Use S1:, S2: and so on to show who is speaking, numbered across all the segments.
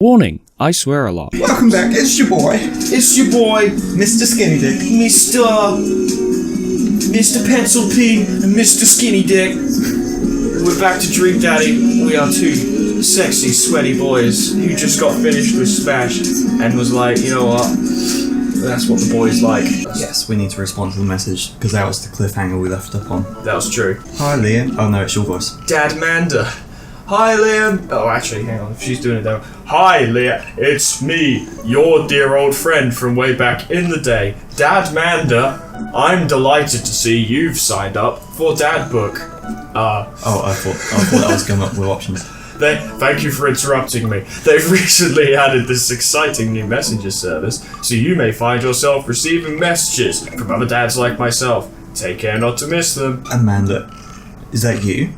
S1: Warning, I swear a lot.
S2: Welcome back, it's your boy, Mr. Skinny Dick.
S3: Mr. Pencil P and Mr. Skinny Dick. We're back to Dream Daddy. We are two sexy, sweaty boys who just got finished with Smash and was like, you know what? That's what the boys like.
S2: Yes, we need to respond to the message, because that was the cliffhanger we left up on.
S3: That was true.
S2: Hi, Liam. Oh no, it's your voice.
S3: Dad Manda. Hi, Liam. Oh, actually, hang on. She's doing it though. Hi, Liam. It's me, your dear old friend from way back in the day, Dad Manda. I'm delighted to see you've signed up for Dad Book.
S2: I thought that was coming up with options.
S3: Thank you for interrupting me. They've recently added this exciting new messenger service, so you may find yourself receiving messages from other dads like myself. Take care not to miss them.
S2: Amanda, is that you?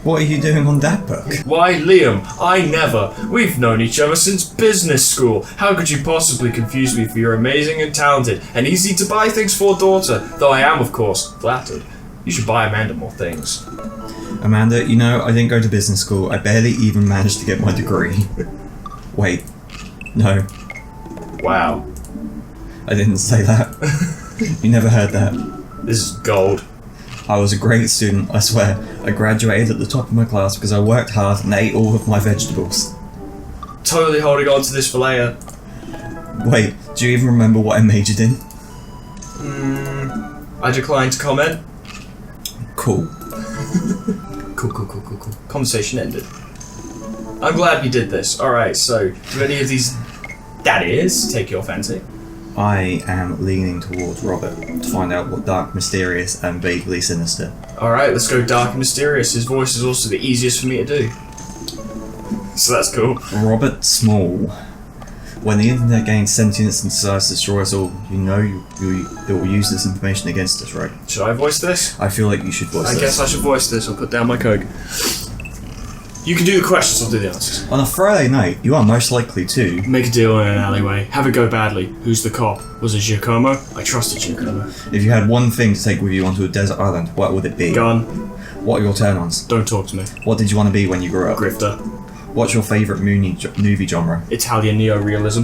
S2: What are you doing on Dad Book?
S3: Why, Liam, I never. We've known each other since business school. How could you possibly confuse me for you're amazing and talented and easy to buy things for, daughter? Though I am, of course, flattered. You should buy Amanda more things.
S2: Amanda, you know, I didn't go to business school. I barely even managed to get my degree. Wait. No.
S3: Wow.
S2: I didn't say that. You never heard that.
S3: This is gold.
S2: I was a great student, I swear. I graduated at the top of my class because I worked hard and ate all of my vegetables.
S3: Totally holding on to this for later.
S2: Wait, do you even remember what I majored in?
S3: I decline to comment.
S2: Cool.
S3: Cool. Conversation ended. I'm glad we did this. Alright, so, do any of these daddies take your fancy?
S2: I am leaning towards Robert to find out what dark, mysterious, and vaguely sinister.
S3: Alright, let's go dark and mysterious. His voice is also the easiest for me to do. So that's cool.
S2: Robert Small. When the internet gains sentience and decides to destroy us all, you know it will use this information against us, right?
S3: Should I voice this?
S2: I feel like you should voice this.
S3: I guess I should voice this. I'll put down my Coke. You can do the questions, I'll do the answers.
S2: On a Friday night, you are most likely to
S3: Make a deal in an alleyway. Have it go badly. Who's the cop? Was it Giacomo? I trusted Giacomo.
S2: If you had one thing to take with you onto a desert island, what would it be?
S3: Gun.
S2: What are your turn-ons?
S3: Don't talk to me.
S2: What did you want to be when you grew up?
S3: Grifter.
S2: What's your favourite movie genre?
S3: Italian neo-realism.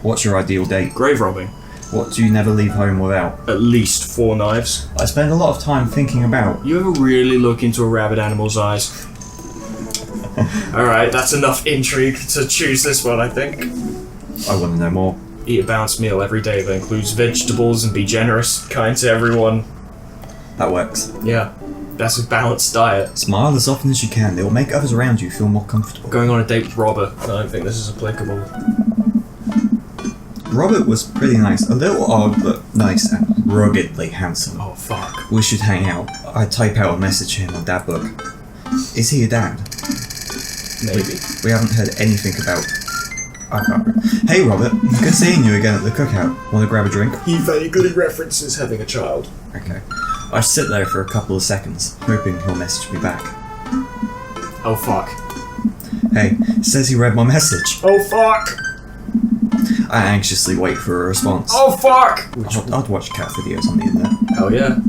S2: What's your ideal date?
S3: Grave robbing.
S2: What do you never leave home without?
S3: At least 4 knives.
S2: I spend a lot of time thinking about...
S3: You ever really look into a rabid animal's eyes? Alright, that's enough intrigue to choose this one, I think.
S2: I want to know more.
S3: Eat a balanced meal every day that includes vegetables and be generous, kind to everyone.
S2: That works.
S3: Yeah, that's a balanced diet.
S2: Smile as often as you can. It will make others around you feel more comfortable.
S3: Going on a date with Robert. I don't think this is applicable.
S2: Robert was pretty nice. A little odd, but nice and ruggedly handsome.
S3: Oh, fuck.
S2: We should hang out. I type out a message to him on Dad Book. Is he a dad?
S3: Maybe.
S2: We haven't heard anything about... I can't remember. Hey Robert, good seeing you again at the cookout. Want to grab a drink?
S3: He vaguely references having a child.
S2: Okay. I sit there for a couple of seconds, hoping he'll message me back.
S3: Oh, fuck.
S2: Hey, says he read my message.
S3: Oh, fuck!
S2: I anxiously wait for a response.
S3: Oh, fuck!
S2: I'd watch cat videos on the internet.
S3: Hell yeah.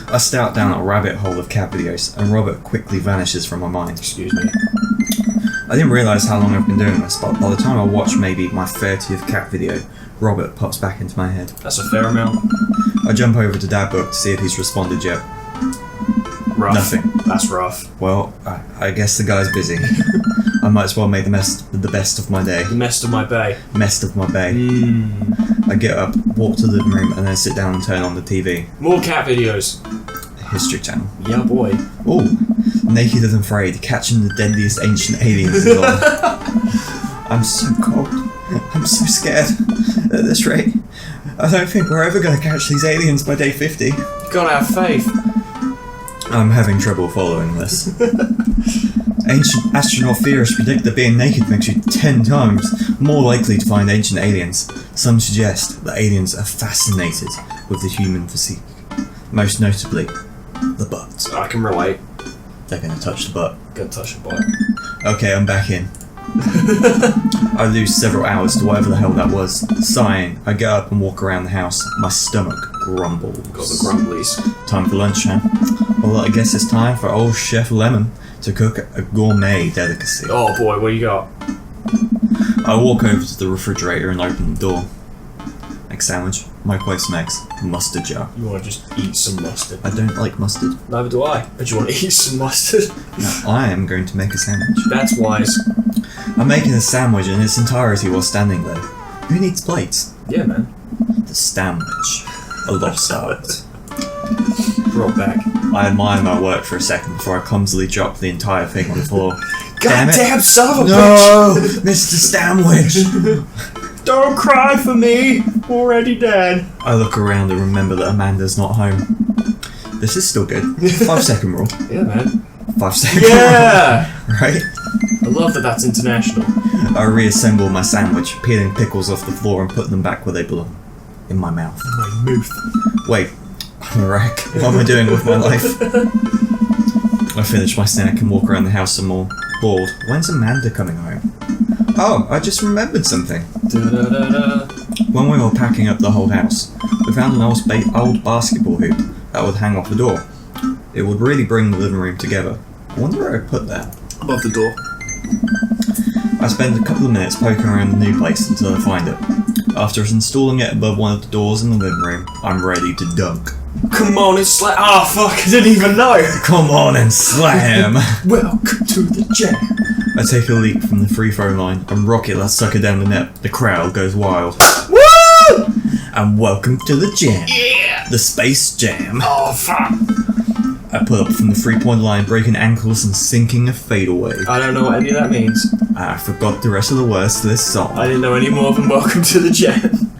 S2: I start down a rabbit hole of cat videos, and Robert quickly vanishes from my mind.
S3: Excuse me.
S2: I didn't realise how long I've been doing this, but by the time I watch maybe my 30th cat video, Robert pops back into my head.
S3: That's a fair amount.
S2: I jump over to Dad Book to see if he's responded yet.
S3: Rough.
S2: Nothing.
S3: That's rough.
S2: Well, I guess the guy's busy. I might as well make the best of my day.
S3: The mess of my bay.
S2: Messed of my bay. I get up, walk to the living room, and then sit down and turn on the TV.
S3: More cat videos.
S2: History Channel.
S3: Yeah, boy.
S2: Ooh, Naked and Afraid, catching the deadliest ancient aliens is on. I'm so cold. I'm so scared. At this rate, I don't think we're ever going to catch these aliens by day 50.
S3: You gotta have faith.
S2: I'm having trouble following this. Ancient astronaut theorists predict that being naked makes you 10 times more likely to find ancient aliens. Some suggest that aliens are fascinated with the human physique. Most notably, the butt.
S3: I can relate.
S2: They're gonna touch the butt.
S3: Gonna touch a butt.
S2: Okay, I'm back in. I lose several hours to whatever the hell that was. Sighing, I get up and walk around the house. My stomach grumbles.
S3: Got the grumblies.
S2: Time for lunch, huh? Well, I guess it's time for old Chef Lemon to cook a gourmet delicacy.
S3: Oh boy, what you got?
S2: I walk over to the refrigerator and open the door. Egg sandwich, microwave some eggs, mustard jar.
S3: You want to just eat some mustard?
S2: I don't like mustard.
S3: Neither do I. But you want to eat some mustard?
S2: No, I am going to make a sandwich.
S3: That's wise.
S2: I'm making a sandwich in its entirety while standing there. Who needs plates?
S3: Yeah, man.
S2: The sandwich. A lost art.
S3: Brought back.
S2: I admire my work for a second before I clumsily drop the entire thing on the floor. Damn it!
S3: Goddamn son of a
S2: No! Mr. Sandwich!
S3: Don't cry for me! Already dead.
S2: I look around and remember that Amanda's not home. This is still good. 5-second rule.
S3: Yeah, man.
S2: 5-second
S3: Yeah!
S2: rule. Right?
S3: I love that that's international.
S2: I reassemble my sandwich, peeling pickles off the floor and putting them back where they belong. In my mouth.
S3: My mouth.
S2: Wait, I'm a wreck. What am I doing with my life? I finish my snack and walk around the house some more. Bored. When's Amanda coming home? Oh, I just remembered something.
S3: Da-da-da-da.
S2: When we were packing up the whole house, we found an old basketball hoop that would hang off the door. It would really bring the living room together. I wonder where I put that.
S3: Above the door.
S2: I spend a couple of minutes poking around the new place until I find it. After installing it above one of the doors in the living room, I'm ready to dunk.
S3: Come on and slam. Oh fuck, I didn't even know!
S2: Come on and slam!
S3: Welcome to the jam.
S2: I take a leap from the free throw line and rocket that sucker down the net. The crowd goes wild.
S3: Woo!
S2: And welcome to the jam.
S3: Yeah!
S2: The Space Jam.
S3: Oh fuck.
S2: I pull up from the 3-point line, breaking ankles and sinking a fadeaway.
S3: I don't know what any of that means.
S2: I forgot the rest of the words to this song.
S3: I didn't know any more than welcome to the jam.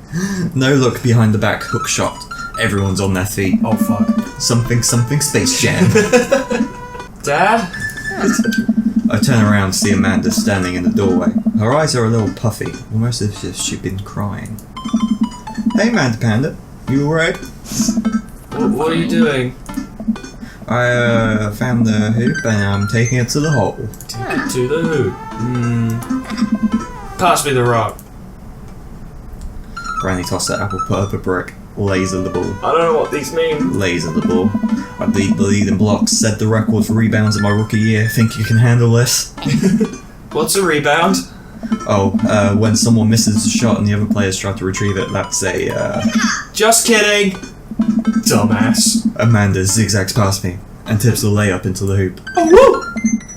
S2: No look behind the back, hook shot. Everyone's on their feet.
S3: Oh fuck.
S2: Something Space Jam.
S3: Dad?
S2: I turn around to see Amanda standing in the doorway. Her eyes are a little puffy, almost as if she'd been crying. Hey Amanda Panda, you alright?
S3: What are you doing?
S2: I found the hoop and I'm taking it to the hole.
S3: Take it to the hoop. Pass me the rock.
S2: Granny tossed the apple, put up a brick. Laser the ball.
S3: I don't know what these mean.
S2: Laser the ball. I beat the leading blocks, set the record for rebounds in my rookie year. Think you can handle this?
S3: What's a rebound?
S2: Oh, when someone misses a shot and the other players try to retrieve it, that's a,
S3: Just kidding! Dumbass.
S2: Amanda zigzags past me and tips the layup into the hoop.
S3: Oh, woo!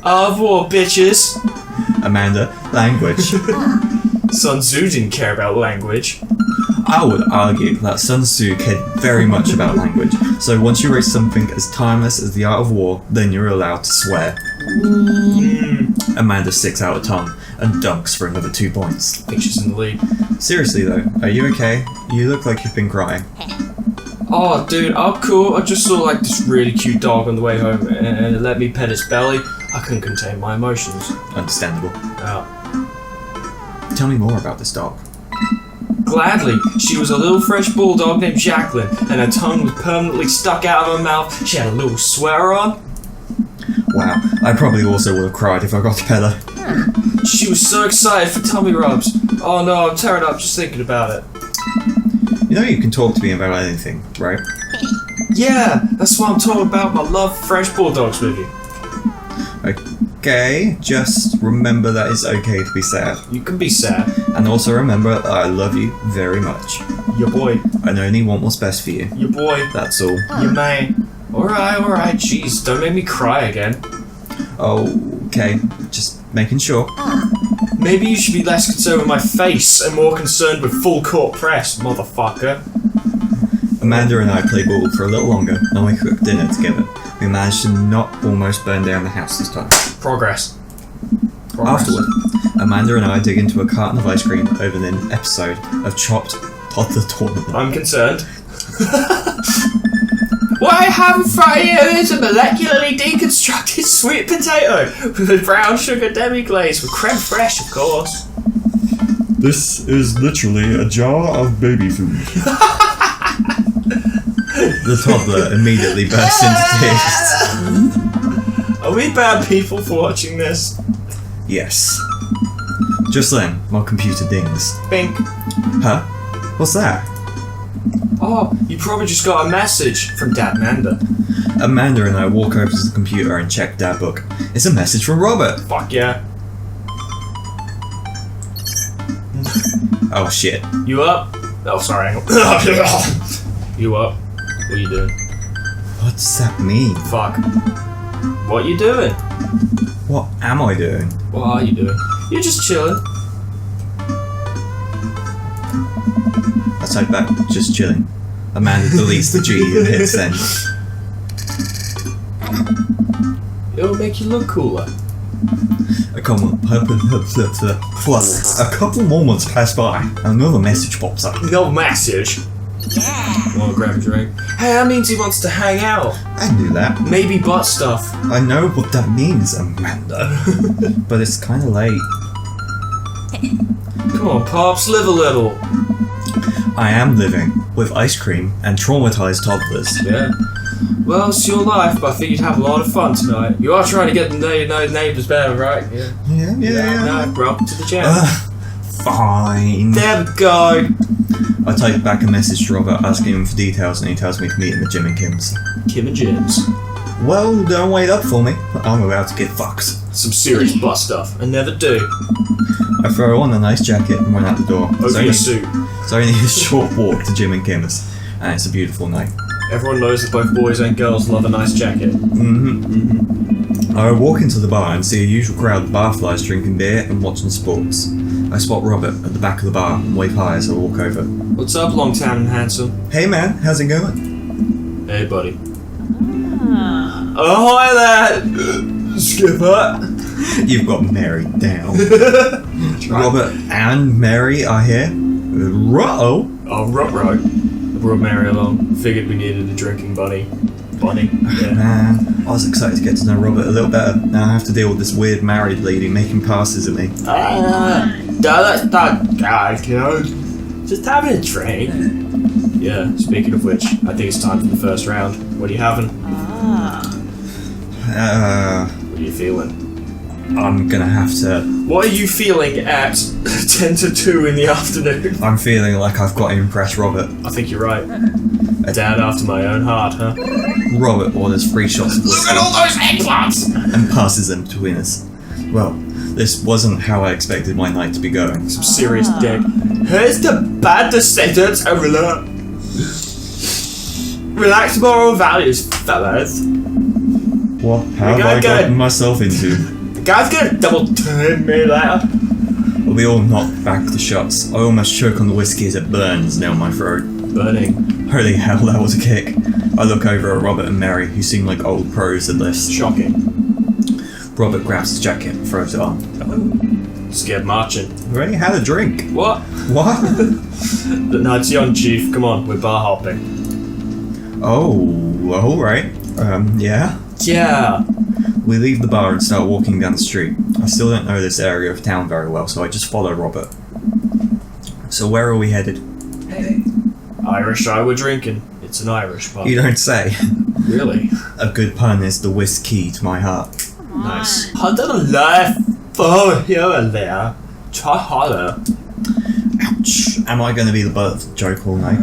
S3: Au revoir, bitches.
S2: Amanda, language.
S3: Sun Tzu didn't care about language.
S2: I would argue that Sun Tzu cared very much about language, so once you raise something as timeless as the art of war, then you're allowed to swear. Amanda sticks out a tongue and dunks for another 2 points.
S3: I think she's in the lead.
S2: Seriously though, are you okay? You look like you've been crying.
S3: Oh, dude, I'm cool. I just saw like this really cute dog on the way home and it let me pet its belly. I couldn't contain my emotions.
S2: Understandable.
S3: Oh.
S2: Tell me more about this dog.
S3: Gladly. She was a little French bulldog named Jacqueline, and her tongue was permanently stuck out of her mouth. She had a little sweater on.
S2: Wow, I probably also would have cried if I got to pet her.
S3: She was so excited for tummy rubs. Oh no, I'm tearing up just thinking about it.
S2: You know you can talk to me about anything, right?
S3: Yeah, that's why I'm talking about my love for French bulldogs with you.
S2: Okay, just remember that it's okay to be sad.
S3: You can be sad.
S2: And also remember that I love you very much.
S3: Your boy.
S2: I only want what's best for you.
S3: Your boy.
S2: That's all.
S3: Your man. Alright, jeez, don't make me cry again.
S2: Okay, just making sure.
S3: Maybe you should be less concerned with my face and more concerned with full court press, motherfucker.
S2: Amanda and I played ball for a little longer, and we cooked dinner together. We managed to not almost burn down the house this time.
S3: Progress.
S2: Afterward, Amanda and I dig into a carton of ice cream over an episode of Chopped Toddler Tournament.
S3: I'm concerned. What I have in front of you is a molecularly deconstructed sweet potato with a brown sugar demi-glaze with creme fraiche, of course.
S2: This is literally a jar of baby food. The toddler immediately bursts into tears.
S3: Are we bad people for watching this?
S2: Yes. Just then, my computer dings.
S3: Bink.
S2: Huh? What's that?
S3: Oh, you probably just got a message from Dad Manda.
S2: Amanda and I walk over to the computer and check Dad book. It's a message from Robert.
S3: Fuck yeah.
S2: Oh shit.
S3: You up? Oh, sorry. You up? What are you doing?
S2: What does that mean?
S3: Fuck. What you doing?
S2: What am I doing?
S3: What are you doing? You're just chilling.
S2: I type back, just chilling. Amanda deletes the G and hits send.
S3: It'll make you look cooler.
S2: A couple moments pass by, and another message pops up.
S3: No message.
S4: Yeah.
S3: Wanna grab a drink? Hey, that means he wants to hang out.
S2: I knew that.
S3: Maybe butt stuff.
S2: I know what that means, Amanda. But it's kinda late.
S3: Come on, Pops, live a little.
S2: I am living with ice cream and traumatized toddlers.
S3: Yeah. Well, it's your life, but I think you'd have a lot of fun tonight. You are trying to get to know neighbours better, right? Yeah.
S2: Yeah.
S3: No, bro, to the gym.
S2: Fine.
S3: There we go.
S2: I type back a message to Robert asking him for details, and he tells me to meet in the gym in Kim's.
S3: Kim and Jim's.
S2: Well, don't wait up for me. I'm about to get fucked.
S3: Some serious butt stuff. I never do.
S2: I throw on a nice jacket and run out the door.
S3: Over your suit.
S2: It's only a short walk to Jim and Kim's, and it's a beautiful night.
S3: Everyone knows that both boys and girls love a nice jacket.
S2: I walk into the bar and see a usual crowd of barflies drinking beer and watching sports. I spot Robert at the back of the bar and wave hi as I walk over.
S3: What's up, long time and handsome?
S2: Hey man, how's it going?
S3: Hey, buddy. Oh, hi there, Skipper.
S2: You've got Mary down. Robert and Mary are here. Ruh-oh.
S3: Oh, right. I brought Mary along. Figured we needed a drinking buddy. Yeah.
S2: Man, I was excited to get to know Robert a little better. Now I have to deal with this weird married lady making passes at me.
S3: That's not guys, you know. Just having a drink. Yeah, speaking of which, I think it's time for the first round. What are you having? What are you feeling?
S2: I'm gonna have to...
S3: What are you feeling at 10 to 2 in the afternoon?
S2: I'm feeling like I've got to impress Robert.
S3: I think you're right. A dad after my own heart, huh?
S2: Robert orders 3 shots of
S3: Look
S2: whiskey
S3: at all those eggplants!
S2: and passes them between us. Well, this wasn't how I expected my night to be going.
S3: Some serious dick. Here's the bad descendants of relaxed moral values, fellas.
S2: What have I gotten myself into?
S3: The guy's gonna double turn me later.
S2: We all knocked back the shots. I almost choke on the whiskey as it burns down my throat.
S3: Burning.
S2: Holy hell, that was a kick. I look over at Robert and Mary, who seem like old pros at this.
S3: Shocking.
S2: Robert grabs his jacket and throws it on.
S3: Oh. Scared marching.
S2: We already had a drink.
S3: What?
S2: What?
S3: The night's young, Chief. Come on, we're bar hopping.
S2: Oh, alright. Yeah?
S3: Yeah.
S2: We leave the bar and start walking down the street. I still don't know this area of town very well, so I just follow Robert. So where are we headed?
S3: Hey. Irish I were drinking. It's an Irish pub.
S2: You don't say.
S3: Really?
S2: A good pun is the whiskey to my heart.
S3: Nice. I don't laugh for here and there. Try harder.
S2: Ouch. Am I going to be the butt of the joke all night?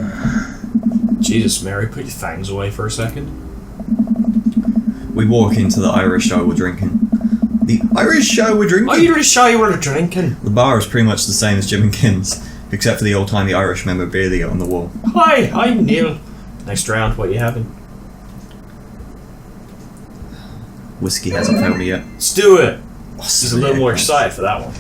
S3: Jesus, Mary, put your fangs away for a second.
S2: We walk into the Irish show we're drinking. The Irish show we're drinking?
S3: Are you really sure you were drinking?
S2: The bar is pretty much the same as Jim and Kim's, except for the old-timey Irish memorabilia on the wall.
S3: Hi, I'm Neil. Next round, what are you having?
S2: Whiskey hasn't failed me yet.
S3: Let's do it.
S2: Oh,
S3: Just a little more excited for that one.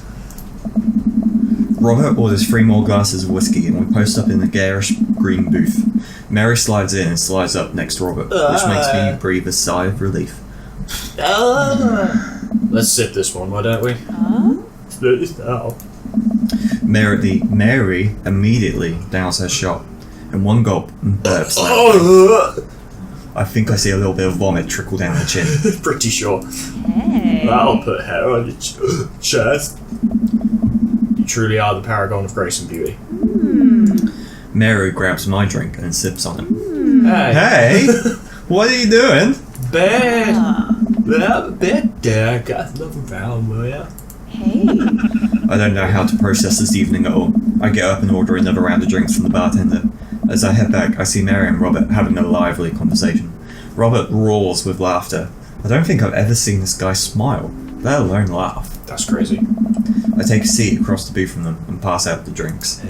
S2: Robert orders 3 more glasses of whiskey and we post up in the garish green booth. Mary slides in and slides up next to Robert, which makes me breathe a sigh of relief.
S3: Let's sip this one, why don't we? Let's do this now.
S2: Mary immediately downs her shot in one gulp and burps loudly.
S3: Oh,
S2: I think I see a little bit of vomit trickle down her chin.
S3: pretty sure.
S4: Hey.
S3: That'll put hair on your chest. You truly are the paragon of grace and beauty.
S2: Mary grabs my drink and sips on it.
S3: Hey.
S2: Hey! What are you doing?
S3: Bed there, got looking around, will ya?
S4: Hey.
S2: I don't know how to process this evening at all. I get up and order another round of drinks from the bartender. As I head back, I see Mary and Robert having a lively conversation. Robert roars with laughter. I don't think I've ever seen this guy smile, let alone laugh.
S3: That's crazy.
S2: I take a seat across the booth from them and pass out the drinks.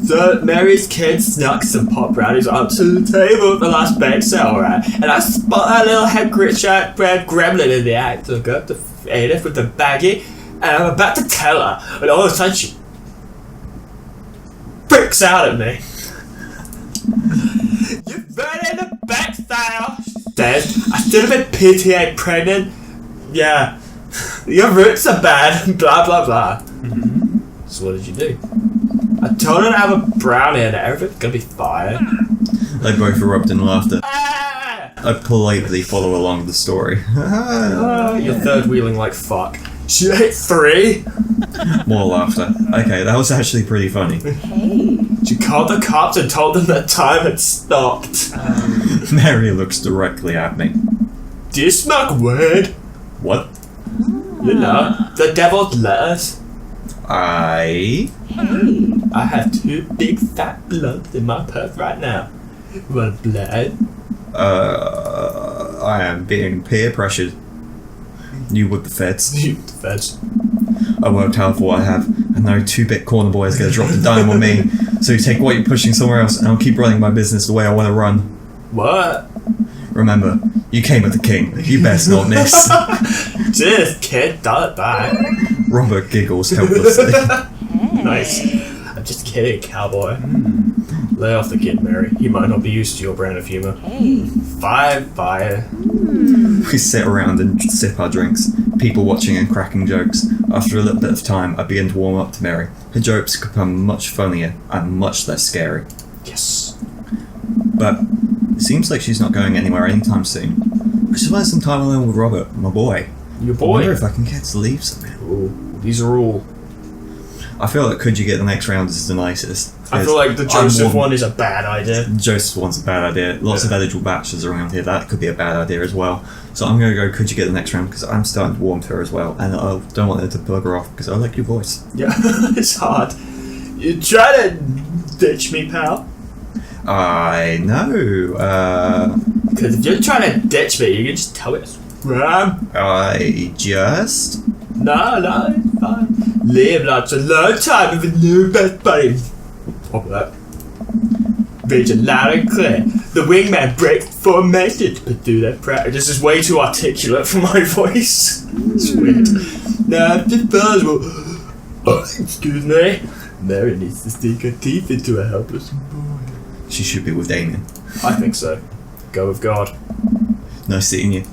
S3: So Mary's kid snuck some pop brownies onto the table at the last bake sale, right? And I spot that little head grit bread gremlin in the act. So I go up to Edith with the baggie, and I'm about to tell her, but all of a sudden she freaks out at me. You're burning the backside, she says. I should have been PTA pregnant. Yeah. Your roots are bad, blah blah blah. So what did you do? I told her to have a brownie and everything's gonna be fine.
S2: They both erupt in laughter.
S3: Ah!
S2: I politely follow along the story.
S3: You're third wheeling like fuck. She ate 3.
S2: More laughter. Okay, that was actually pretty funny.
S4: Hey.
S3: She called the cops and told them that time had stopped.
S2: Mary looks directly at me.
S3: Do you smoke weed?
S2: What?
S3: You know, the devil's lettuce.
S2: I
S3: have 2 big fat bloods in my purse right now. Want blood?
S2: I am being peer pressured. You with the feds.
S3: You the feds.
S2: I worked hard for what I have, and no 2-bit corner boy is going to drop the dime on me. So you take what you're pushing somewhere else, and I'll keep running my business the way I want to run.
S3: What?
S2: Remember, you came with the king. You best not miss.
S3: Cheers, kid. Dial it back.
S2: Robert giggles helplessly.
S3: Nice. I'm just kidding, cowboy. Lay off the kid, Mary. He might not be used to your brand of humor.
S4: Hey.
S3: Fire.
S2: We sit around and sip our drinks, people watching and cracking jokes. After a little bit of time, I begin to warm up to Mary. Her jokes become much funnier and much less scary.
S3: Yes.
S2: But it seems like she's not going anywhere anytime soon. I should spend some time alone with Robert, my boy.
S3: Your
S2: I
S3: boy.
S2: wonder if I can get to leave somehow.
S3: Ooh, these are all.
S2: I feel like could you get the next round is the nicest.
S3: I feel like the Joseph
S2: I'm
S3: one is a bad idea.
S2: Joseph one's a bad idea. Lots of eligible bachelors around here. That could be a bad idea as well. So I'm going to go, could you get the next round? Because I'm starting to warm to her as well. And I don't want her to bugger off because I like your voice.
S3: Yeah, it's hard. You try to ditch me, pal?
S2: I know.
S3: Because if you're trying to ditch me, you can just tell me it's Ram.
S2: I just...
S3: No, it's fine. Live lots a long time with a new best buddy. Pop that. Read it loud and clear. The wingman breaks formation to do that practice. This is way too articulate for my voice. It's weird. Now, just will. Excuse me. Mary needs to stick her teeth into a helpless boy.
S2: She should be with Damien.
S3: I think so. Go with God.
S2: Nice seeing you.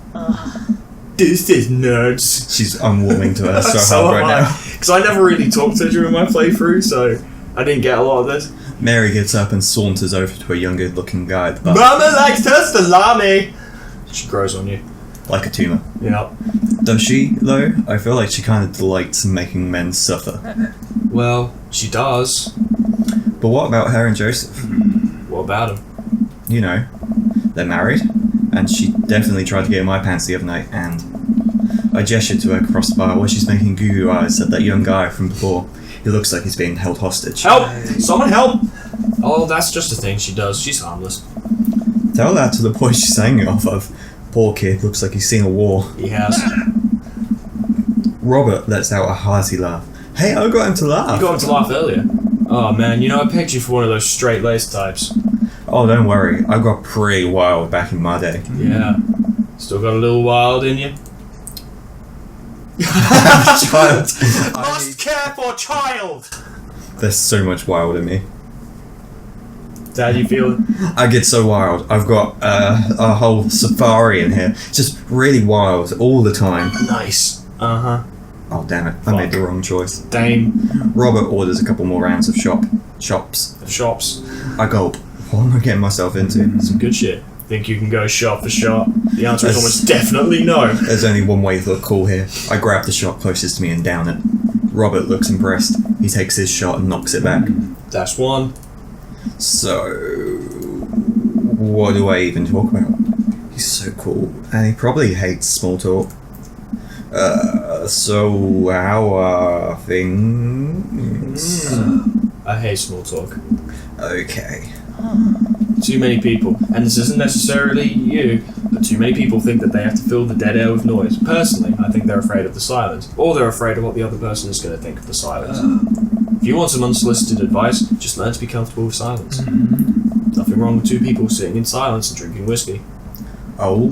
S3: This is nerds.
S2: She's unwarming to her so,
S3: So
S2: hard
S3: am
S2: right
S3: I.
S2: now.
S3: Because I never really talked to her during my playthrough, so I didn't get a lot of this.
S2: Mary gets up and saunters over to a younger looking guy at the bar.
S3: Mama likes her salami! She grows on you.
S2: Like a tumour.
S3: Yep.
S2: Does she, though? I feel like she kind of delights in making men suffer.
S3: Well, she does.
S2: But what about her and Joseph?
S3: What about him?
S2: You know, they're married, and she definitely tried to get in my pants the other night, and I gestured to her across the bar where she's making goo eyes at that young guy from before. He looks like he's being held hostage.
S3: Help! Someone help! Oh, that's just a thing she does. She's harmless.
S2: Tell that to the boy she's hanging off of. Poor kid, looks like he's seen a war.
S3: He has.
S2: Robert lets out a hearty laugh. Hey, I got him to laugh.
S3: You got him to laugh earlier. Oh man, you know, I pegged you for one of those straight-laced types.
S2: Oh, don't worry. I got pretty wild back in my day.
S3: Yeah. Still got a little wild in you?
S2: Child.
S3: Must care for child!
S2: There's so much wild in me.
S3: How do you feel?
S2: I get so wild. I've got a whole safari in here. Just really wild all the time.
S3: Nice. Uh-huh.
S2: Oh, damn it. I made the wrong choice.
S3: Dame.
S2: Robert orders a couple more rounds of shops.
S3: Shops.
S2: I gulp. What am I getting myself into?
S3: Some good shit. Think you can go shop for shop? The answer is almost definitely no.
S2: There's only one way to look cool here. I grab the shot closest to me and down it. Robert looks impressed. He takes his shot and knocks it back.
S3: That's one.
S2: So, what do I even talk about? He's so cool, and he probably hates small talk. So how are things?
S3: I hate small talk.
S2: Okay.
S3: Too many people, and this isn't necessarily you, but too many people think that they have to fill the dead air with noise. Personally, I think they're afraid of the silence, or they're afraid of what the other person is going to think of the silence. If you want some unsolicited advice, just learn to be comfortable with silence. Nothing wrong with two people sitting in silence and drinking whiskey.
S2: Oh,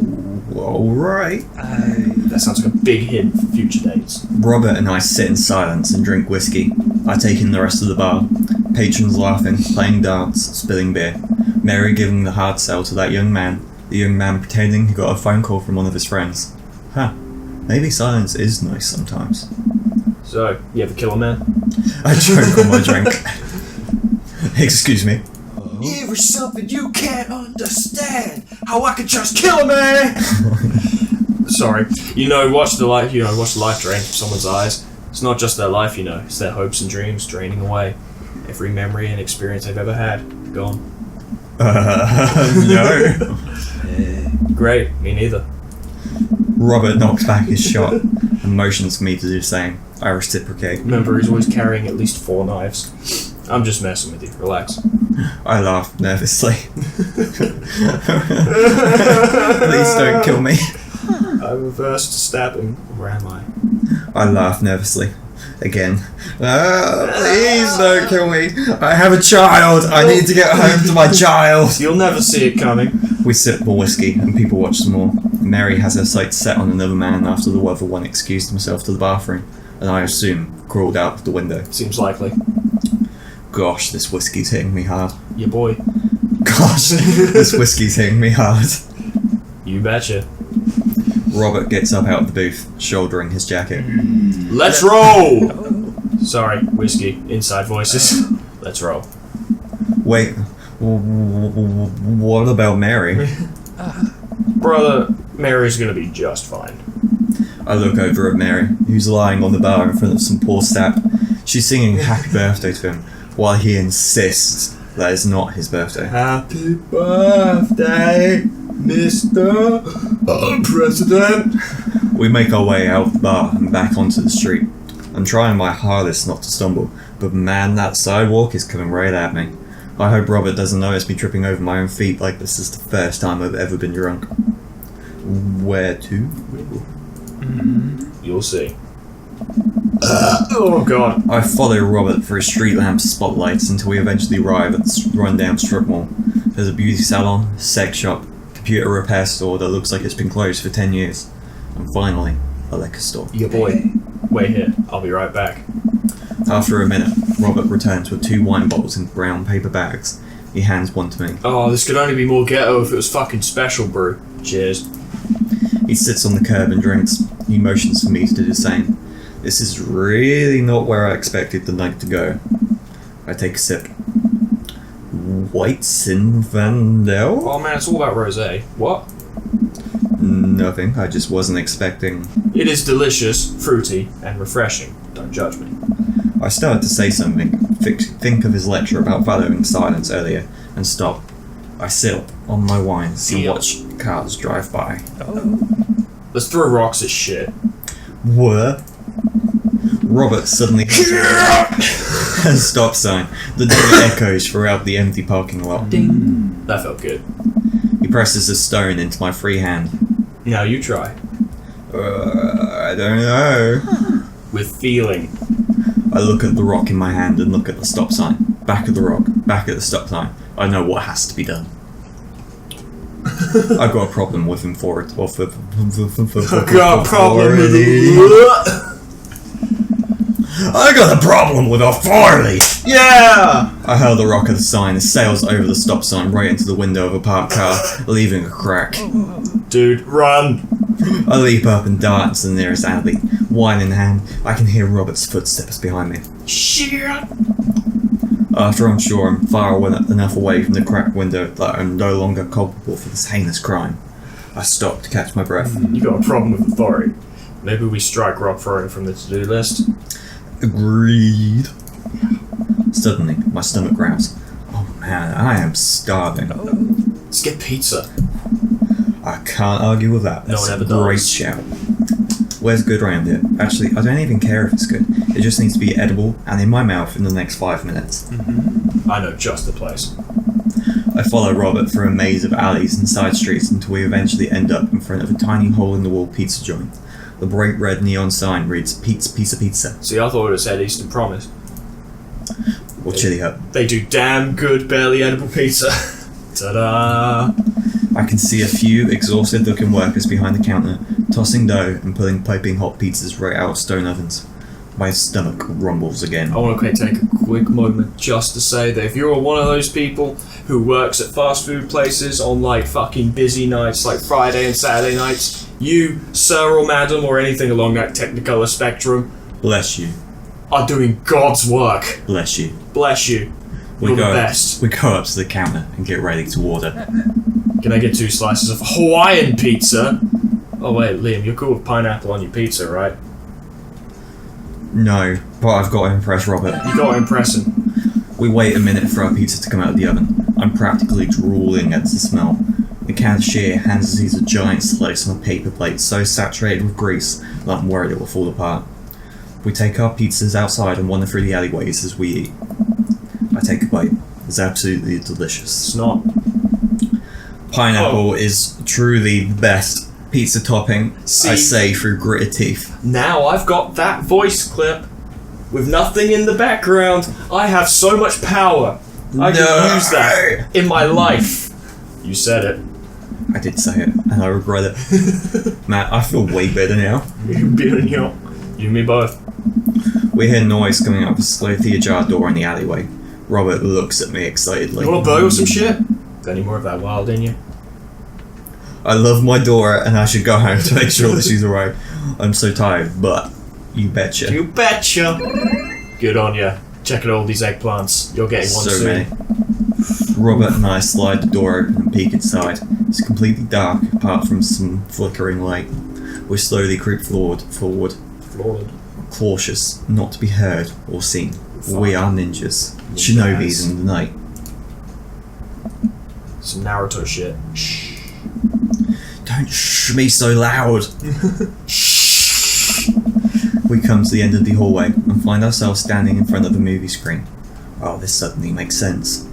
S2: alright.
S3: That sounds like a big hint for future dates.
S2: Robert and I sit in silence and drink whiskey. I take in the rest of the bar. Patrons laughing, playing darts, spilling beer. Mary giving the hard sell to that young man. The young man pretending he got a phone call from one of his friends. Huh. Maybe silence is nice sometimes.
S3: So, you ever kill a man?
S2: I choke on my drink. Excuse me.
S3: Here is something you can't understand. How I can just kill a man. Sorry. Watch the life drain from someone's eyes. It's not just their life, it's their hopes and dreams draining away. Every memory and experience they've ever had, gone.
S2: No.
S3: Great, me neither.
S2: Robert knocks back his shot and motions for me to do the same. I reciprocate.
S3: Remember, he's always carrying at least 4 knives. I'm just messing with you, relax.
S2: I laugh nervously. Please don't kill me.
S3: I reversed to stab him. Where am I?
S2: I laugh nervously. Again. Please don't kill me. I have a child. I need to get home to my child.
S3: You'll never see it coming.
S2: We sip more whiskey and people watch some more. Mary has her sights set on another man after the other one excused himself to the bathroom, and I assume crawled out the window.
S3: Seems likely.
S2: Gosh, this whiskey's hitting me hard.
S3: Your boy.
S2: Gosh, this whiskey's hitting me hard.
S3: You betcha.
S2: Robert gets up out of the booth, shouldering his jacket.
S3: Let's roll! Sorry, whiskey. Inside voices. Let's roll.
S2: Wait, what about Mary?
S3: Brother, Mary's gonna be just fine.
S2: I look over at Mary, who's lying on the bar in front of some poor sap. She's singing happy birthday to him, while he insists that it's not his birthday.
S3: Happy birthday, Mr. President.
S2: We make our way out of the bar and back onto the street. I'm trying my hardest not to stumble, but man, that sidewalk is coming right at me. I hope Robert doesn't notice me tripping over my own feet like this is the first time I've ever been drunk. Where to?
S3: You'll see. Oh god.
S2: I follow Robert through street lamps spotlights until we eventually arrive at the rundown strip mall. There's a beauty salon, sex shop, computer repair store that looks like it's been closed for 10 years. And finally, a liquor store.
S3: Your boy. Wait here. I'll be right back.
S2: After a minute, Robert returns with 2 wine bottles in brown paper bags. He hands one to me.
S3: Oh, this could only be more ghetto if it was fucking special brew. Cheers.
S2: He sits on the curb and drinks. He motions for me to do the same. This is really not where I expected the night to go. I take a sip. White Zinfandel?
S3: Oh man, it's all about rosé. What?
S2: Nothing. I just wasn't expecting.
S3: It is delicious, fruity, and refreshing. Don't judge me.
S2: I started to say something. Think of his lecture about valuing silence earlier, and stop. I sit on my wine and watch cars drive by.
S3: Let's throw rocks at shit.
S2: What? Robert suddenly hits a stop sign. The ding echoes throughout the empty parking lot.
S3: Ding. That felt good.
S2: He presses a stone into my free hand.
S3: Now you try.
S2: I don't know.
S3: With feeling.
S2: I look at the rock in my hand and look at the stop sign. Back at the rock, back at the stop sign. I know what has to be done. I've got a problem with him for it.
S3: I got a problem with it.
S2: I got a problem with authority!
S3: Yeah!
S2: I hurl the rock at the sign. It sails over the stop sign right into the window of a parked car, leaving a crack.
S3: Dude, run!
S2: I leap up and dart to the nearest alley. Wine in hand, I can hear Robert's footsteps behind me.
S3: Shit!
S2: After I'm sure I'm far enough away from the cracked window that I'm no longer culpable for this heinous crime, I stop to catch my breath.
S3: You got a problem with authority. Maybe we strike Rob Foreman from the to-do list.
S2: Agreed. Suddenly, my stomach growls. Oh man, I am starving.
S3: Let's get pizza.
S2: I can't argue with that.
S3: No
S2: That's
S3: one ever
S2: a great
S3: does.
S2: shout. Where's good around here? Actually, I don't even care if it's good. It just needs to be edible and in my mouth in the next 5 minutes.
S3: I know just the place.
S2: I follow Robert through a maze of alleys and side streets until we eventually end up in front of a tiny hole-in-the-wall pizza joint. The bright red neon sign reads Pizza Pizza Pizza.
S3: See, I thought it said Eastern Promise.
S2: Or Chili Hut.
S3: They do damn good, barely edible pizza. Ta-da!
S2: I can see a few exhausted looking workers behind the counter, tossing dough and pulling piping hot pizzas right out of stone ovens. My stomach rumbles again.
S3: I want to take a quick moment just to say that if you're one of those people who works at fast food places on like fucking busy nights, like Friday and Saturday nights, you, sir or madam, or anything along that technicolor spectrum,
S2: Bless you.
S3: are doing God's work.
S2: Bless you.
S3: Bless you. You're the best.
S2: We go up to the counter and get ready to order.
S3: Can I get 2 slices of Hawaiian pizza? Oh wait, Liam, you're cool with pineapple on your pizza, right?
S2: No, but I've got to impress Robert.
S3: You gotta impress him.
S2: We wait a minute for our pizza to come out of the oven. I'm practically drooling at the smell. The cashier hands us a giant slice on a paper plate so saturated with grease that I'm worried it will fall apart. We take our pizzas outside and wander through the alleyways as we eat. I take a bite. It's absolutely delicious.
S3: It's not.
S2: Pineapple is truly the best pizza topping,
S3: See?
S2: I say through gritted teeth.
S3: Now I've got that voice clip with nothing in the background. I have so much power. I can use that in my life. You said it.
S2: I did say it, and I regret it. Matt, I feel way better now.
S3: You and me both.
S2: We hear noise coming up the slightly ajar door in the alleyway. Robert looks at me excitedly.
S3: You want a burger or some shit? Got any more of that wild in you?
S2: I love my daughter, and I should go home to make sure that she's alright. I'm so tired, but you betcha.
S3: You betcha. Good on ya. Check out all these eggplants. You're getting one
S2: So
S3: soon.
S2: many. Robert and I slide the door open and peek inside. It's completely dark, apart from some flickering light. We slowly creep forward,
S3: Flawed.
S2: cautious not to be heard or seen.
S3: Fuck.
S2: We are ninjas, shinobis in the night.
S3: Some Naruto shit. Shh.
S2: Don't shh me so loud. We come to the end of the hallway and find ourselves standing in front of the movie screen. Oh, this suddenly makes sense.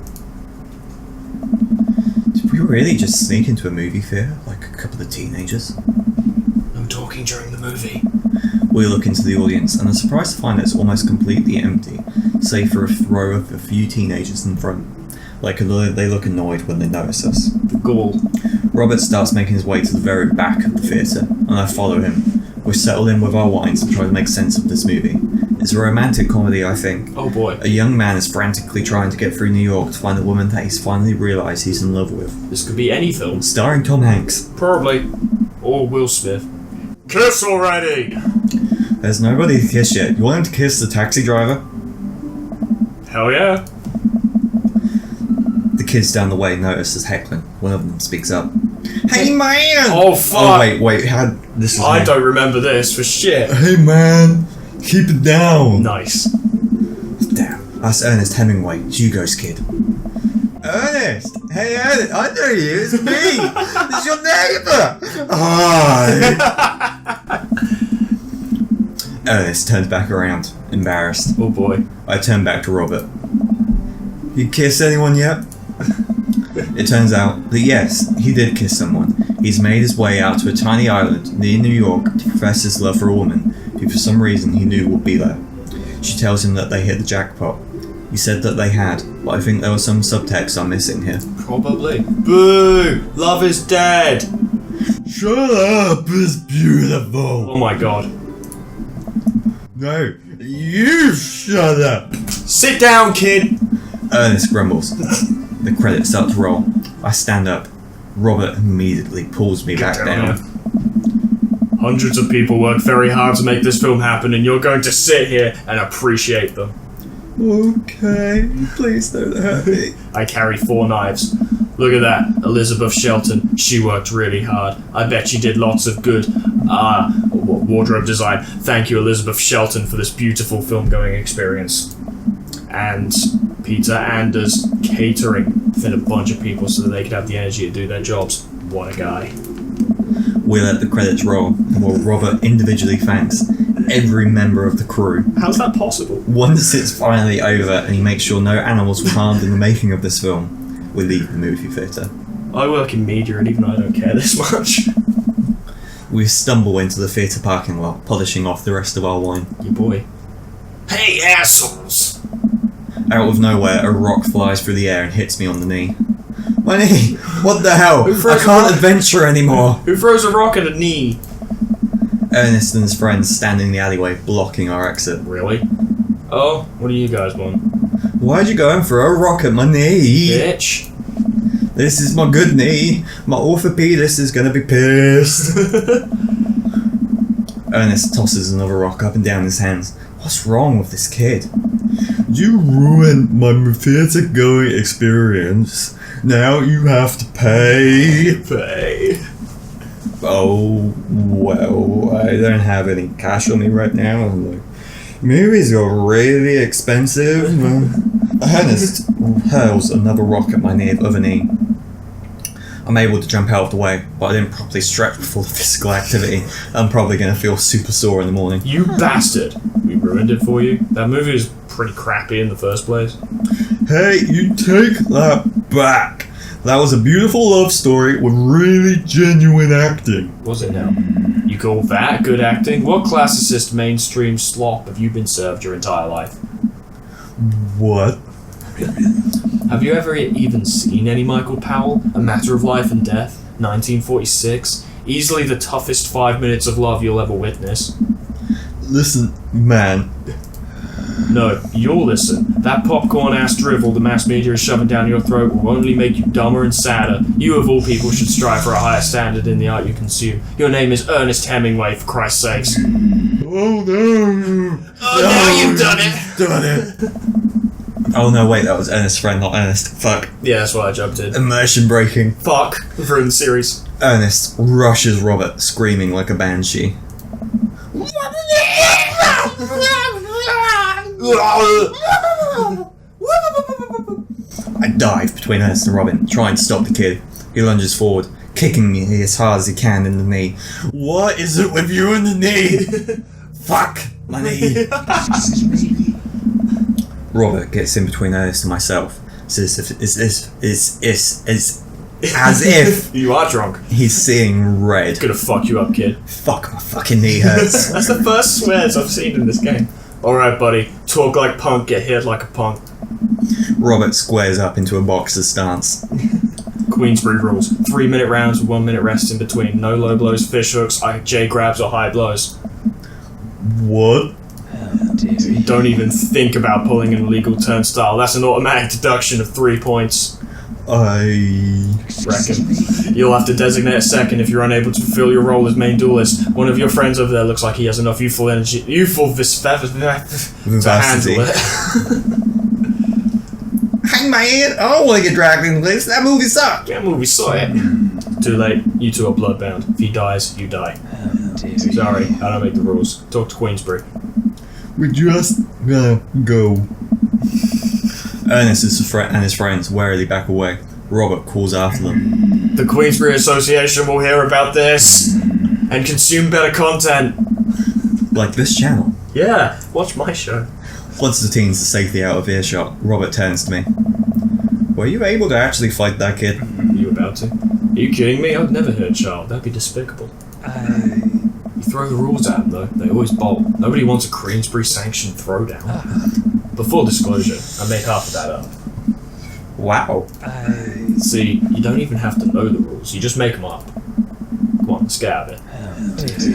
S2: Did we really just sneak into a movie theatre like a couple of teenagers?
S3: No talking during the movie.
S2: We look into the audience and are surprised to find that it's almost completely empty, save for a row of a few teenagers in front. Like they look annoyed when they notice us.
S3: The ghoul.
S2: Robert starts making his way to the very back of the theatre, and I follow him. We settle in with our wines and try to make sense of this movie. It's a romantic comedy, I think.
S3: Oh boy.
S2: A young man is frantically trying to get through New York to find a woman that he's finally realised he's in love with.
S3: This could be any film.
S2: Starring Tom Hanks.
S3: Probably. Or Will Smith. Kiss already!
S2: There's nobody to kiss yet. You want him to kiss the taxi driver?
S3: Hell yeah.
S2: The kids down the way notice us heckling. One of them speaks up. Hey man!
S3: Oh fuck!
S2: Oh wait, this is
S3: I
S2: me.
S3: don't remember this for shit.
S2: Hey man! Keep it down!
S3: Nice.
S2: Damn, that's Ernest Hemingway, Hugo's kid. Ernest! Hey Ernest, I know you, it's me! It's your neighbour! Hi! Ernest turns back around, embarrassed.
S3: Oh boy.
S2: I turn back to Robert. You kiss anyone yet? It turns out that yes, he did kiss someone. He's made his way out to a tiny island near New York to profess his love for a woman who for some reason he knew would be there. She tells him that they hit the jackpot. He said that they had, but I think there was some subtext I'm missing here.
S3: Probably. Boo! Love is dead!
S2: Shut up, it's beautiful!
S3: Oh my god.
S2: No, you shut up!
S3: Sit down, kid!
S2: Ernest grumbles. The credits start to roll. I stand up. Robert immediately pulls me back down.
S3: Hundreds of people worked very hard to make this film happen, and you're going to sit here and appreciate them.
S2: Okay, please don't hurt me.
S3: I carry 4 knives. Look at that, Elizabeth Shelton. She worked really hard. I bet she did lots of good wardrobe design. Thank you, Elizabeth Shelton, for this beautiful film-going experience. And Peter Anders catering fed a bunch of people so that they could have the energy to do their jobs. What a guy.
S2: We let the credits roll, while Robert individually thanks every member of the crew.
S3: How's that possible?
S2: Once it's finally over and he makes sure no animals were harmed in the making of this film, we leave the movie theatre.
S3: I work in media, and even I don't care this much.
S2: We stumble into the theatre parking lot, polishing off the rest of our wine.
S3: Your boy. Hey, assholes!
S2: Out of nowhere, a rock flies through the air and hits me on the knee. My knee! What the hell?
S3: Who
S2: I
S3: throws a
S2: can't
S3: rock?
S2: adventure anymore!
S3: Who throws a rock at a knee?
S2: Ernest and his friends stand in the alleyway, blocking our exit.
S3: Really? Oh, what do you guys want?
S2: Why'd you go and throw a rock at my knee?
S3: Bitch.
S2: This is my good knee. My orthopedist is gonna be pissed. Ernest tosses another rock up and down his hands. What's wrong with this kid? You ruined my theatre going experience. Now you have to pay.
S3: Pay.
S2: Oh, well, I don't have any cash on me right now. I'm like, movies are really expensive. Ernest hurls another rock at my other knee. I'm able to jump out of the way, but I didn't properly stretch before the physical activity. I'm probably going to feel super sore in the morning.
S3: You bastard. We ruined it for you. That movie was pretty crappy in the first place.
S2: Hey, you take that back. That was a beautiful love story with really genuine acting.
S3: Was it now? You call that good acting? What classicist mainstream slop have you been served your entire life?
S2: What?
S3: Have you ever even seen any Michael Powell? A Matter of Life and Death? 1946? Easily the toughest 5 minutes of love you'll ever witness.
S2: Listen, man.
S3: No, you'll listen. That popcorn-ass drivel the mass media is shoving down your throat will only make you dumber and sadder. You of all people should strive for a higher standard in the art you consume. Your name is Ernest Hemingway, for Christ's sakes.
S2: Oh no!
S3: Oh, now you've done it!
S2: Done it! Oh no, wait, that was Ernest's friend, not Ernest. Fuck.
S3: Yeah, that's what I jumped in.
S2: Immersion breaking.
S3: Fuck. Ruined the series.
S2: Ernest rushes Robert, screaming like a banshee. I dive between Ernest and Robin, trying to stop the kid. He lunges forward, kicking me as hard as he can in the knee. What is it with you in the knee? Fuck my knee. Robert gets in between Ernest and myself. As if
S3: You are drunk.
S2: he's seeing red.
S3: Gonna fuck you up, kid.
S2: Fuck, my fucking knee hurts.
S3: That's the first swears I've seen in this game. Alright, buddy. Talk like punk, get hit like a punk.
S2: Robert squares up into a boxer stance.
S3: Queensbury rules. 3-minute rounds with 1 minute rest in between. No low blows, fish hooks, J grabs or high blows.
S2: What?
S3: Don't even think about pulling an illegal turnstile. That's an automatic deduction of 3 points.
S2: I
S3: Reckon. You'll have to designate a second if you're unable to fulfill your role as main duelist. One of your friends over there looks like he has enough youthful energy, to handle it.
S2: Hang my head! I don't want to get dragged into this. That movie sucked.
S3: That movie saw it. Too late. You two are bloodbound. If he dies, you die. Sorry, I don't make the rules. Talk to Queensbury.
S2: We just gonna go. Ernest and his friends warily back away. Robert calls after them.
S3: The Queensbury Association will hear about this and consume better content.
S2: Like this channel.
S3: Yeah, watch my show.
S2: Once the teens are safely out of earshot, Robert turns to me. Were you able to actually fight that kid?
S3: Are you about to? Are you kidding me? I've never hurt a child. That'd be despicable. You throw the rules at them, though. They always bolt. Nobody wants a Queensbury-sanctioned throwdown. But full disclosure, I made half of that up.
S2: Wow.
S3: See, you don't even have to know the rules. You just make them up. Come on, let's get out of it.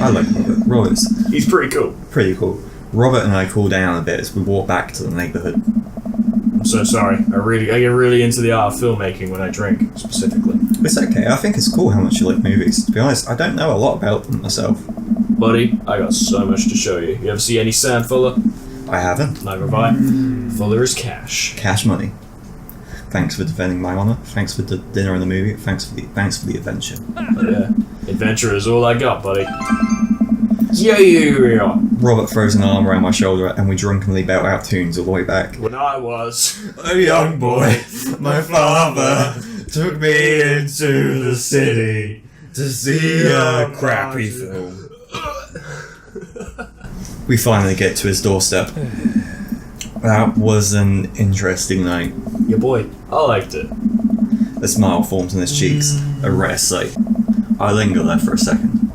S2: I like Robert. Robert's
S3: He's pretty cool.
S2: pretty cool. Robert and I cool down a bit as we walk back to the neighbourhood.
S3: I'm so sorry. I get really into the art of filmmaking when I drink, specifically.
S2: It's okay, I think it's cool how much you like movies. To be honest, I don't know a lot about them myself.
S3: Buddy, I got so much to show you. You ever see any Sam Fuller?
S2: I haven't.
S3: Neither have I. Fuller is cash.
S2: Cash money. Thanks for defending my honour. Thanks for the dinner and the movie. Thanks for the adventure.
S3: Yeah. Adventure is all I got, buddy. Yeah.
S2: Robert throws an arm around my shoulder and we drunkenly belt out tunes all the way back.
S3: When I was
S2: A young boy, my father took me into the city to see a crappy film. We finally get to his doorstep. That was an interesting night.
S3: Yeah, boy, I liked it.
S2: A smile forms on his cheeks, a rare sight. I linger there for a second.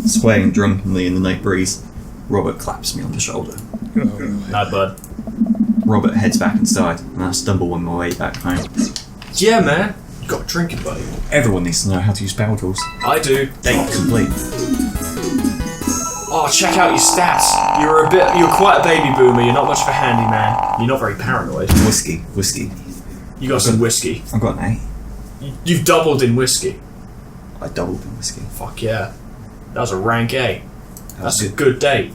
S2: Swaying drunkenly in the night breeze, Robert claps me on the shoulder.
S3: Not bud.
S2: Robert heads back inside, and I stumble on my way back home.
S3: Yeah, man. You got drinking, buddy.
S2: Everyone needs to know how to use power tools.
S3: I do.
S2: Date complete.
S3: Oh, check out your stats. You're quite a baby boomer. You're not much of a handyman. You're not very paranoid.
S2: Whiskey.
S3: You got some whiskey.
S2: I've got an
S3: You've doubled in whiskey.
S2: A. I doubled in whiskey.
S3: Fuck yeah. That was a rank A. That's a
S2: good.
S3: good date.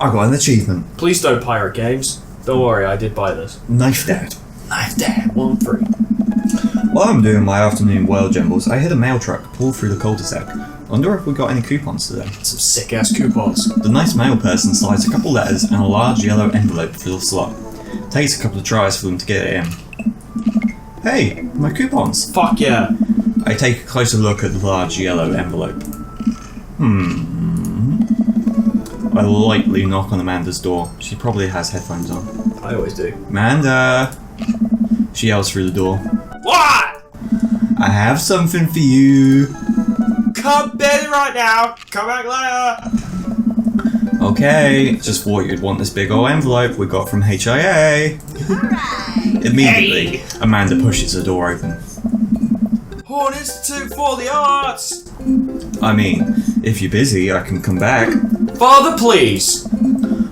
S2: I got an achievement.
S3: Please don't pirate games. Don't worry, I did buy this.
S2: Knife Dad.
S3: Knife Dad, 1 free.
S2: While I'm doing my afternoon world jumbles, I hit a mail truck pull through the cul-de-sac. Wonder if we got any coupons today.
S3: Some sick ass coupons.
S2: The nice mail person slides a couple letters and a large yellow envelope through the slot. Takes a couple of tries for them to get it in. Hey, my coupons.
S3: Fuck yeah.
S2: I take a closer look at the large yellow envelope. I lightly knock on Amanda's door. She probably has headphones on.
S3: I always do.
S2: Amanda! She yells through the door.
S3: What?
S2: I have something for you.
S3: Come busy right now. Come back later.
S2: Okay, just thought you'd want this big old envelope we got from HIA. Immediately, Amanda pushes the door open.
S3: Horn Institute for the Arts.
S2: I mean, if you're busy, I can come back.
S3: Father, please.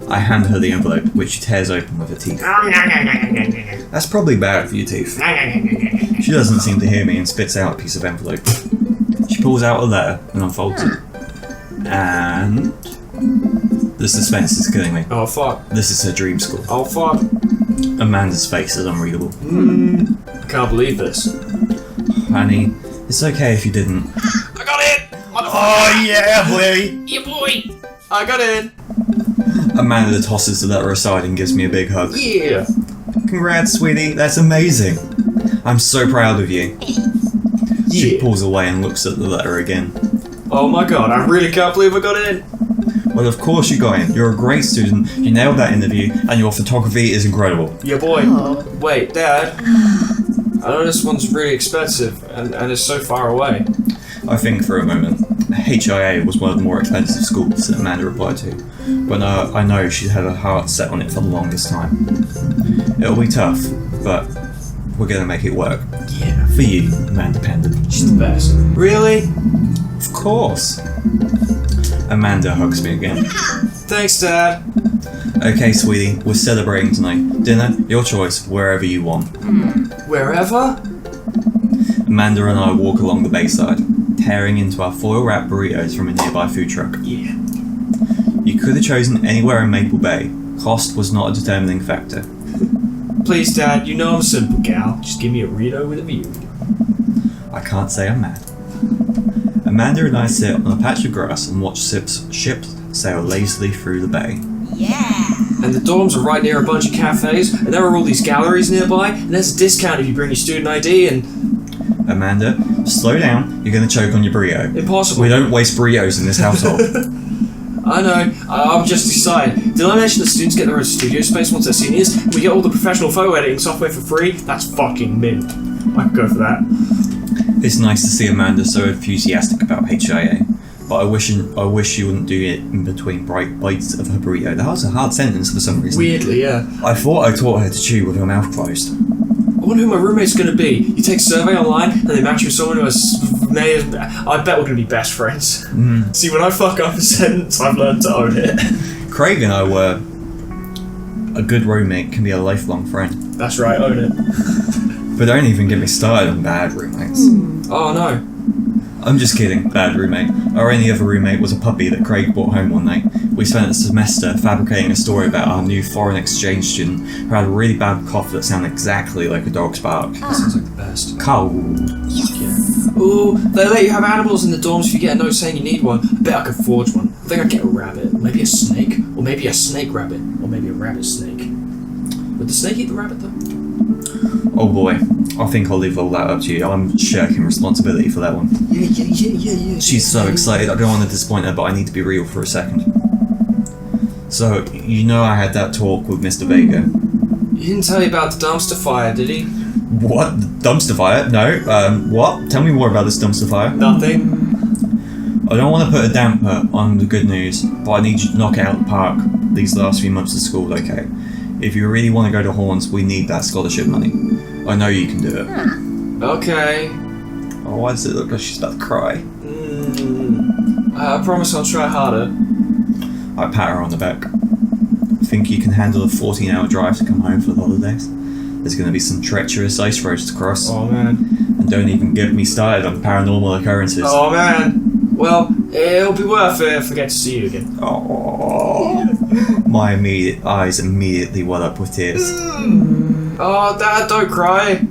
S2: I hand her the envelope, which she tears open with her teeth. That's probably bad for your teeth. She doesn't seem to hear me and spits out a piece of envelope. She pulls out a letter and unfolds it. And... the suspense is killing me.
S3: Oh fuck.
S2: This is her dream school.
S3: Oh fuck.
S2: Amanda's face is unreadable.
S3: I can't believe this.
S2: Honey, it's okay if you didn't.
S3: I got in.
S2: Oh yeah, boy!
S3: Yeah, boy. I got in.
S2: Amanda tosses the letter aside and gives me a big hug.
S3: Yeah.
S2: Congrats, sweetie. That's amazing. I'm so proud of you. She
S3: Yeah.
S2: pulls away and looks at the letter again.
S3: Oh my god, I really can't believe I got in.
S2: Well, of course you got in. You're a great student. You nailed that interview, and your photography is incredible.
S3: Yeah, boy. Wait, Dad. I know this one's really expensive, and it's so far away.
S2: I think for a moment. HIA was one of the more expensive schools that Amanda applied to, but I know she had her heart set on it for the longest time. It'll be tough, but we're gonna make it work.
S3: Yeah.
S2: For you, Amanda Pendant.
S3: She's the best. Really?
S2: Of course. Amanda hugs me again.
S3: Thanks, Dad.
S2: Okay, sweetie, we're celebrating tonight. Dinner, your choice, wherever you want.
S3: Wherever?
S2: Amanda and I walk along the bayside, tearing into our foil-wrapped burritos from a nearby food truck.
S3: Yeah.
S2: You could have chosen anywhere in Maple Bay. Cost was not a determining factor.
S3: Please, Dad, you know I'm a simple gal. Just give me a burrito with a view.
S2: I can't say I'm mad. Amanda and I sit on a patch of grass and watch ships sail lazily through the bay.
S3: And the dorms are right near a bunch of cafes, and there are all these galleries nearby, and there's a discount if you bring your student ID, and...
S2: Amanda, slow down. You're gonna choke on your burrito.
S3: Impossible.
S2: We don't waste burritos in this household.
S3: I know. I'm just excited. Did I mention that students get their own studio space once they're seniors? And we get all the professional photo editing software for free? That's fucking mint. I could go for that.
S2: It's nice to see Amanda so enthusiastic about HIA, but I wish she wouldn't do it in between bright bites of her burrito. That was a hard sentence for some reason.
S3: Weirdly, yeah.
S2: I thought I taught her to chew with her mouth closed.
S3: I wonder who my roommate's gonna be. You take a survey online, and they match you with someone who I bet we're gonna be best friends. See, when I fuck up a sentence, I've learned to own it.
S2: Craig and I were... a good roommate can be a lifelong friend.
S3: That's right, own it.
S2: But don't even get me started on bad roommates.
S3: Oh no.
S2: I'm just kidding, bad roommate. Our only other roommate was a puppy that Craig brought home one night. We spent a semester fabricating a story about our new foreign exchange student who had a really bad cough that sounded exactly like a dog's bark.
S3: That sounds like the best.
S2: Cold.
S3: Yeah. Ooh, they let you have animals in the dorms if you get a note saying you need one. I bet I could forge one. I think I'd get a rabbit, maybe a snake, or maybe a snake rabbit, or maybe a rabbit snake. Would the snake eat the rabbit though?
S2: Oh boy, I think I'll leave all that up to you. I'm shirking responsibility for that one.
S3: Yeah.
S2: She's so excited, I don't want to disappoint her, but I need to be real for a second. So, you know I had that talk with Mr. Vega.
S3: He didn't tell you about the dumpster fire, did he?
S2: What? Dumpster fire? No, what? Tell me more about this dumpster fire.
S3: Nothing.
S2: I don't want to put a damper on the good news, but I need you to knock it out of the park these last few months of school, okay? If you really want to go to Horns, we need that scholarship money. I know you can do it.
S3: Okay.
S2: Oh, why does it look like she's about to cry?
S3: I promise I'll try harder.
S2: I pat her on the back. Think you can handle a 14-hour drive to come home for the holidays? There's going to be some treacherous ice roads to cross.
S3: Oh man.
S2: And don't even get me started on paranormal occurrences.
S3: Oh man. Well, it'll be worth it if I get to see you again.
S2: Oh, my eyes immediately well up with tears.
S3: Oh, Dad, don't cry.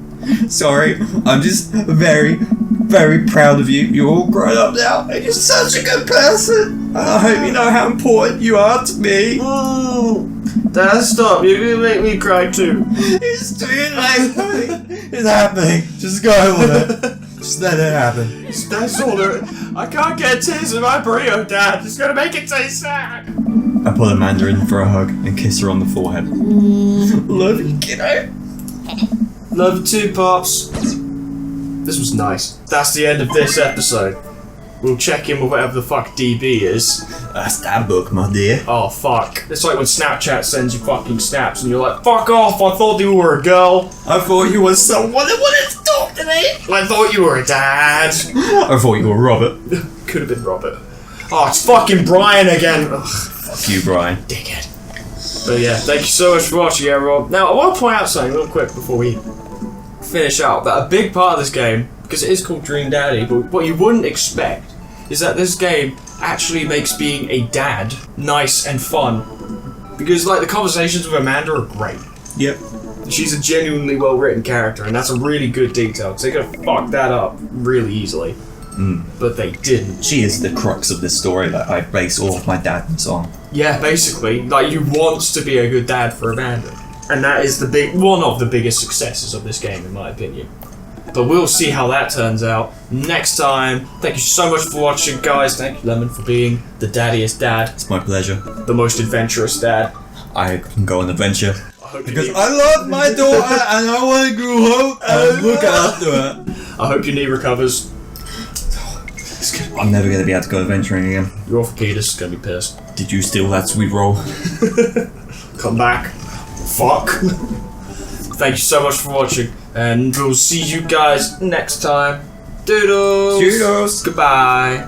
S2: Sorry, I'm just very, very proud of you. You're all grown up now, and you're such a good person. And I hope you know how important you are to me.
S3: Dad, stop. You're gonna make me cry too.
S2: It's too late. It's happening. Just go with it. Just let it happen.
S3: That's all there. I can't get tears in my burrito, Dad. It's gonna make it taste sad.
S2: I pull Amanda in for a hug and kiss her on the forehead. Love you, kiddo.
S3: Love you too, Pops. This was nice. That's the end of this episode. We'll check in with whatever the fuck DB is.
S2: That's that book, my dear.
S3: Oh, fuck. It's like when Snapchat sends you fucking snaps and you're like, fuck off, I thought you were a girl.
S2: I thought you were someone that wanted to talk to me.
S3: I thought you were a dad.
S2: I thought you were Robert.
S3: Could have been Robert. Oh, it's fucking Brian again. Ugh,
S2: Fuck you, Brian.
S3: dickhead. But yeah, thank you so much for watching, everyone. Now, I want to point out something real quick before we finish out. That a big part of this game, because it is called Dream Daddy, but what you wouldn't expect is that this game actually makes being a dad nice and fun. Because, like, the conversations with Amanda are great.
S2: Yep.
S3: She's a genuinely well-written character, and that's a really good detail, because they could have fucked that up really easily. But they didn't.
S2: She is the crux of this story that I base all of my dadness on.
S3: Yeah, basically, like, you want to be a good dad for Amanda. And that is one of the biggest successes of this game, in my opinion. But we'll see how that turns out next time. Thank you so much for watching, guys. Thank you, Lemon, for being the daddiest dad.
S2: It's my pleasure.
S3: The most adventurous dad.
S2: I can go on an adventure.
S3: Because
S2: I love my daughter and I want to grow up and look after her.
S3: I hope your knee recovers.
S2: I'm never going to be able to go adventuring again.
S3: Your orthopedist is going to be pissed.
S2: Did you steal that sweet roll?
S3: Come back. Fuck. Thank you so much for watching, and we'll see you guys next time. Doodles.
S2: Doodles.
S3: Goodbye.